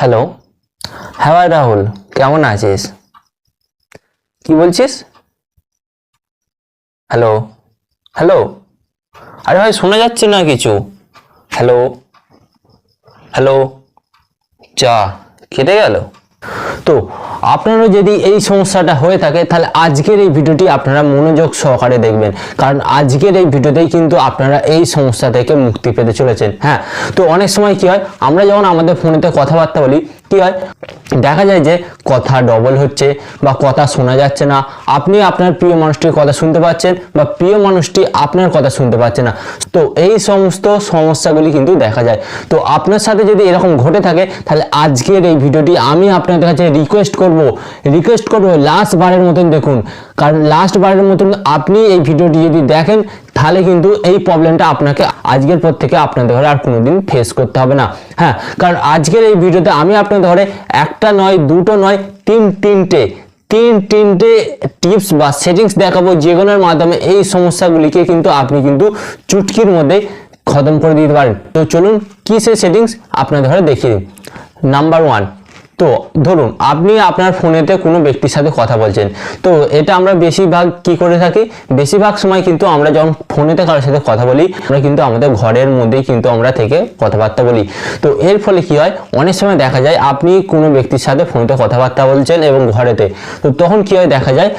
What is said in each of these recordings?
Hello, হ্যাঁ ভাই রাহুল, কেমন আছিস? কি বলছিস? হ্যালো, হ্যালো, আরে ভাই শোনা যাচ্ছে না কিছু। হ্যালো, হ্যালো, যা কেটে গেল। তো আপনারও যদি এই সমস্যাটা হয়ে থাকে তাহলে আজকের এই ভিডিওটি আপনারা মনোযোগ সহকারে দেখবেন, কারণ আজকের এই ভিডিওতেই কিন্তু আপনারা এই সমস্যা থেকে মুক্তি পেতে চলেছেন। হ্যাঁ, তো অনেক সময় কি হয়, আমরা যখন আমাদের ফোনেতে কথাবার্তা বলি কি হয়, দেখা যায় যে কথা ডবল হচ্ছে বা কথা শোনা যাচ্ছে না। আপনি আপনার প্রিয় মানুষটির কথা শুনতে পাচ্ছেন বা প্রিয় মানুষটি আপনার কথা শুনতে পাচ্ছে না। তো এই সমস্ত সমস্যাগুলি কিন্তু দেখা যায়। তো আপনার সাথে যদি এরকম ঘটে থাকে তাহলে আজকের এই ভিডিওটি আমি আপনাদের কাছে রিকোয়েস্ট করব লাস্ট বারের মতন দেখুন, কারণ লাস্ট বারের মতন আপনি এই ভিডিওটি যদি দেখেন তাহলে কিন্তু এই প্রবলেমটা আপনাকে আজকের পর থেকে আপনাদের ঘরে আর কোনোদিন ফেস করতে হবে না। হ্যাঁ, কারণ আজকের এই ভিডিওতে আমি আপনাদের ঘরে একটা নয়, দুটো নয়, তিনটে টিপস বা সেটিংস দেখাবো, যেগুলোর মাধ্যমে এই সমস্যাগুলিকে কিন্তু আপনি কিন্তু চুটকির মধ্যে খতম করে দিতে পারেন। তো চলুন কি সেই সেটিংস আপনাদের ঘরে দেখিয়ে দিই। নাম্বার 1, তো ধরুন আপনি আপনার ফোনেতে কোনো ব্যক্তির সাথে কথা বলছেন। তো এটা আমরা বেশিরভাগ কি করে থাকি, বেশিরভাগ সময় কিন্তু আমরা যখন ফোনেতে কারোর সাথে কথা বলি আমরা কিন্তু আমাদের ঘরের মধ্যেই কিন্তু আমরা থেকে কথাবার্তা বলি। তো এর ফলে কি হয়, অনেক সময় দেখা যায় আপনি কোনো ব্যক্তির সাথে ফোনেতে কথাবার্তা বলছেন এবং ঘরেতে, তো তখন কি হয় দেখা যায়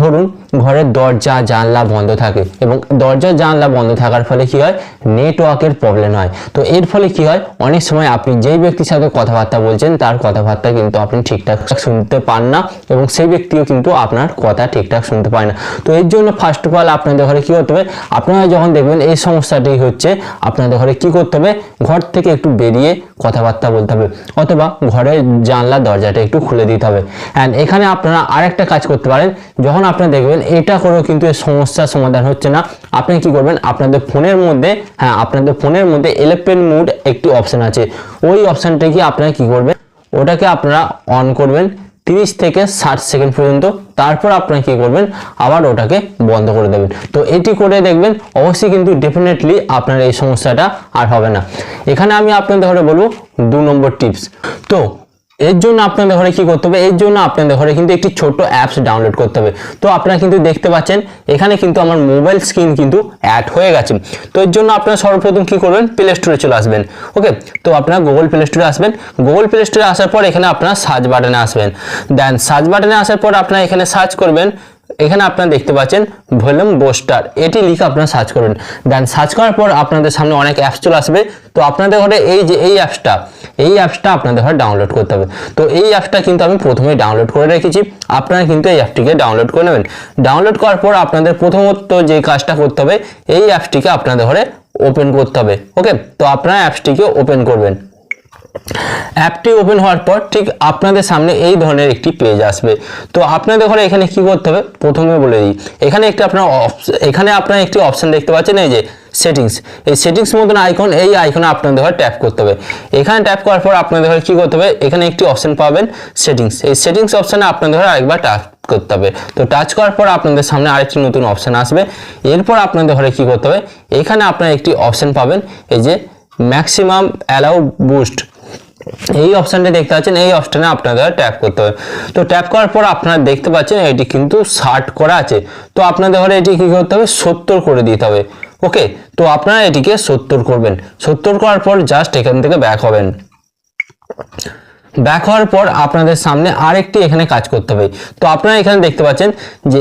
ধরুন ঘরের দরজা জানলা বন্ধ থাকে এবং দরজা জানলা বন্ধ থাকার ফলে কি হয়, নেটওয়ার্কের প্রবলেম হয়। তো এর ফলে কি হয়, অনেক সময় আপনি যেই ব্যক্তির সাথে কথাবার্তা বলছেন তার কথাবার্তা কিন্তু আপনি ঠিকঠাক শুনতে পান না এবং সেই ব্যক্তিও কিন্তু আপনার কথা ঠিকঠাক শুনতে পায় না। তো এর জন্য ফার্স্ট অফ অল আপনাদের ঘরে কি করতে হবে, আপনারা যখন দেখবেন এই সমস্যাটি হচ্ছে আপনাদের ঘরে কি করতে হবে, ঘর থেকে একটু বেরিয়ে কথাবার্তা বলতে হবে অথবা ঘরের জানলা দরজাটা একটু খুলে দিতে হবে। অ্যান্ড এখানে আপনারা আরেকটা কাজ করতে পারেন, যখন আপনারা দেখবেন এটা করেও কিন্তু এই সমস্যার সমাধান হচ্ছে না, আপনি কি করবেন, আপনাদের ফোনের মধ্যে এরোপ্লেন মোড একটি অপশন আছে, ওই অপশনটাকে আপনারা কি করবেন, ওটাকে আপনারা অন করবেন 30 থেকে 60 সেকেন্ড পর্যন্ত, তারপর আপনারা কি করবেন, আবার ওটাকে বন্ধ করে দেবেন। তো এটি করে দেখবেন অবশ্যই কিন্তু ডেফিনেটলি আপনার এই সমস্যাটা আর হবে না। এখানে আমি আপনাদের ঘরে বলবো 2 নম্বর টিপস। তো এর জন্য আপনাদের ঘরে কি করতে হবে, এর জন্য আপনাদের ঘরে কিন্তু একটি ছোট অ্যাপস ডাউনলোড করতে হবে। তো আপনারা কিন্তু দেখতে পাচ্ছেন এখানে কিন্তু আমার মোবাইল স্ক্রিন কিন্তু অ্যাড হয়ে গেছে। তো এর জন্য আপনারা সর্বপ্রথম কি করবেন, প্লে স্টোরে চলে আসবেন। ওকে, তো আপনারা গুগল প্লে স্টোরে আসবেন। গুগল প্লে স্টোরে আসার পর এখানে আপনারা সার্চ বাটনে আসবেন। দেন সার্চ বাটনে আসার পর আপনারা এখানে সার্চ করবেন, এখানে আপনারা দেখতে পাচ্ছেন ভলিউম বুস্টার, এটি লিখে আপনারা সার্চ করবেন। দেন সার্চ করার পর আপনাদের সামনে অনেক অ্যাপস চলে আসবে। তো আপনাদের ঘরে এই অ্যাপসটা আপনাদের ঘরে ডাউনলোড করতে হবে। তো এই অ্যাপসটা কিন্তু আমি প্রথমেই ডাউনলোড করে রেখেছি, আপনারা কিন্তু এই অ্যাপটিকে ডাউনলোড করে নেবেন। ডাউনলোড করার পর আপনাদের প্রথমত যে কাজটা করতে হবে, এই অ্যাপসটিকে আপনাদের ঘরে ওপেন করতে হবে। ওকে, তো আপনারা অ্যাপসটিকে ওপেন করবেন। অ্যাপটি ওপেন হওয়ার পর ঠিক আপনাদের সামনে এই ধরনের একটি পেজ আসবে। তো আপনাদের ঘরে এখানে কি করতে হবে, প্রথমে বলে দিই, এখানে আপনারা একটি অপশন দেখতে পাচ্ছেন, এই যে সেটিংস, এই সেটিংস মতন আইকন, এই আইকনে আপনাদের ঘরে ট্যাপ করতে হবে। এখানে ট্যাপ করার পর আপনাদের ঘরে কি করতে হবে, এখানে একটি অপশন পাবেন সেটিংস, এই সেটিংস অপশনে আপনাদের ঘরে আরেকবার টাচ করতে হবে। তো টাচ করার পর আপনাদের সামনে আরেকটি নতুন অপশন আসবে। এরপর আপনাদের ঘরে কি করতে হবে, এখানে আপনারা একটি অপশন পাবেন, এই যে ম্যাক্সিমাম অ্যালাউ বুস্ট, এই অপশনটা দেখতে পাচ্ছেন, এই অপশনে আপনাদের ট্যাপ করতে হবে। তো ট্যাপ করার পর আপনারা দেখতে পাচ্ছেন এটি কিন্তু 60 করা আছে। তো আপনাদের ঘরে এটি কি করতে হবে, 70 করে দিতে হবে। ওকে, তো আপনারা এটিকে 70 করবেন। 70 করার পর জাস্ট এখান থেকে ব্যাক হবেন। ব্যাক হওয়ার পর আপনাদের সামনে আরেকটি এখানে কাজ করতে হবে। তো আপনারা এখানে দেখতে পাচ্ছেন যে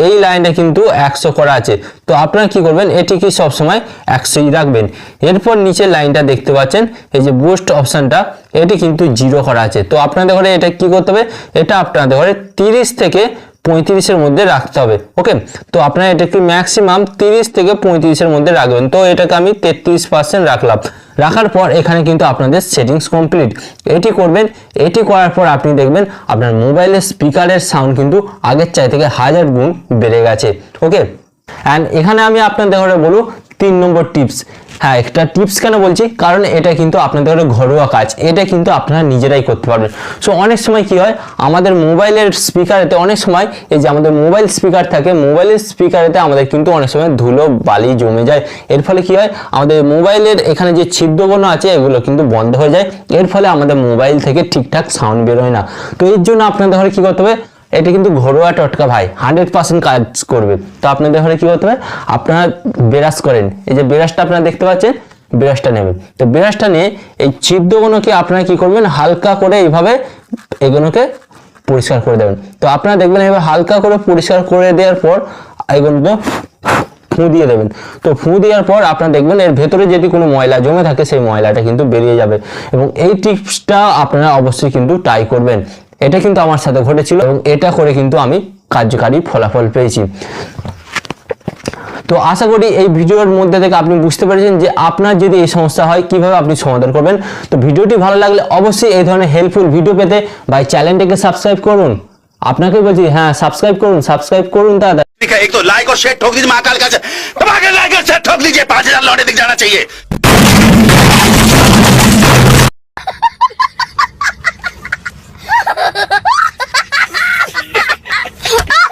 এই লাইনটা কিন্তু 100 করা আছে। তো আপনারা কি করবেন, এটিকে সবসময় 100ই রাখবেন। এরপর নিচের লাইনটা দেখতে পাচ্ছেন, এই যে বুস্ট অপশনটা, এটি কিন্তু 0 করা আছে। তো আপনাদের ঘরে এটা কি করতে হবে, এটা আপনাদের ঘরে 30 থেকে 35-এর মধ্যে রাখতে হবে। ওকে, তো আপনারা এটাকে ম্যাক্সিমাম 30 থেকে 35-এর মধ্যে রাখবেন। তো এটাকে আমি 33% রাখলাম। রাখার পর এখানে কিন্তু আপনাদের সেটিংস কমপ্লিট। এটি করবেন, এটি করার পর আপনি দেখবেন আপনার মোবাইলের স্পিকারের সাউন্ড কিন্তু আগের চাই থেকে 1000 গুণ বেড়ে গেছে। ওকে, অ্যান্ড এখানে আমি আপনাদের ঘরে বলবো 3 নম্বর টিপস। হ্যাঁ, একটা টিপস কেন বলছি, কারণ এটা কিন্তু আপনাদের ঘরে ঘরোয়া কাজ, এটা কিন্তু আপনারা নিজেরাই করতে পারবেন। সো অনেক সময় কি হয়, আমাদের মোবাইলের স্পিকারেতে অনেক সময় এই যে আমাদের মোবাইল স্পিকার থাকে, মোবাইলের স্পিকারেতে আমাদের কিন্তু অনেক সময় ধুলো বালি জমে যায়। এর ফলে কি হয়, আমাদের মোবাইলের এখানে যে ছিদ্রগুলো আছে এগুলো কিন্তু বন্ধ হয়ে যায়। এর ফলে আমাদের মোবাইল থেকে ঠিকঠাক সাউন্ড বেরোয় না। তো এর জন্য আপনাদের ঘরে কি করতে হবে, এটা কিন্তু ঘরোয়া টটকা ভাই, 100% কাজ করবে। তো আপনাদের ঘরে কি করতে হবে, আপনারা ব্রাশ করেন, এই যে ব্রাশটা আপনারা দেখতে পাচ্ছেন, ব্রাশটা নেবেন। তো ব্রাশটা নিয়ে এই ছিদ্রগুলোকে আপনারা কি করবেন, হালকা করে এইভাবে এগুলোকে পরিষ্কার করে দেবেন। তো আপনারা দেখবেন এভাবে হালকা করে পরিষ্কার করে দেওয়ার পর এগুলোকে ফু দিয়ে দেবেন। তো ফু দেওয়ার পর আপনারা দেখবেন এর ভেতরে যদি কোনো ময়লা জমে থাকে সেই ময়লাটা কিন্তু বেরিয়ে যাবে। এবং এই টিপসটা আপনারা অবশ্যই কিন্তু ট্রাই করবেন। এটা কিন্তু আমার সাথে ঘটেছিল এবং এটা করে কিন্তু আমি কার্যকারী ফলাফল পেয়েছি। তো আশা করি এই ভিডিওর মধ্যে থেকে আপনি বুঝতে পেরেছেন যে আপনার যদি এই সমস্যা হয় কিভাবে আপনি সমাধান করবেন। তো ভিডিওটি ভালো লাগলে অবশ্যই এই ধরনের হেল্পফুল ভিডিও পেতে ভাই চ্যানেলটিকে সাবস্ক্রাইব করুন। আপনাকে বলছি, হ্যাঁ সাবস্ক্রাইব করুন দাদা। एक तो लाइक और शेयर ठोक दीजिए, महाकाल का दबा के लाइक और शेयर ठोक दीजिए, 5000 लौटे दिख जाना चाहिए।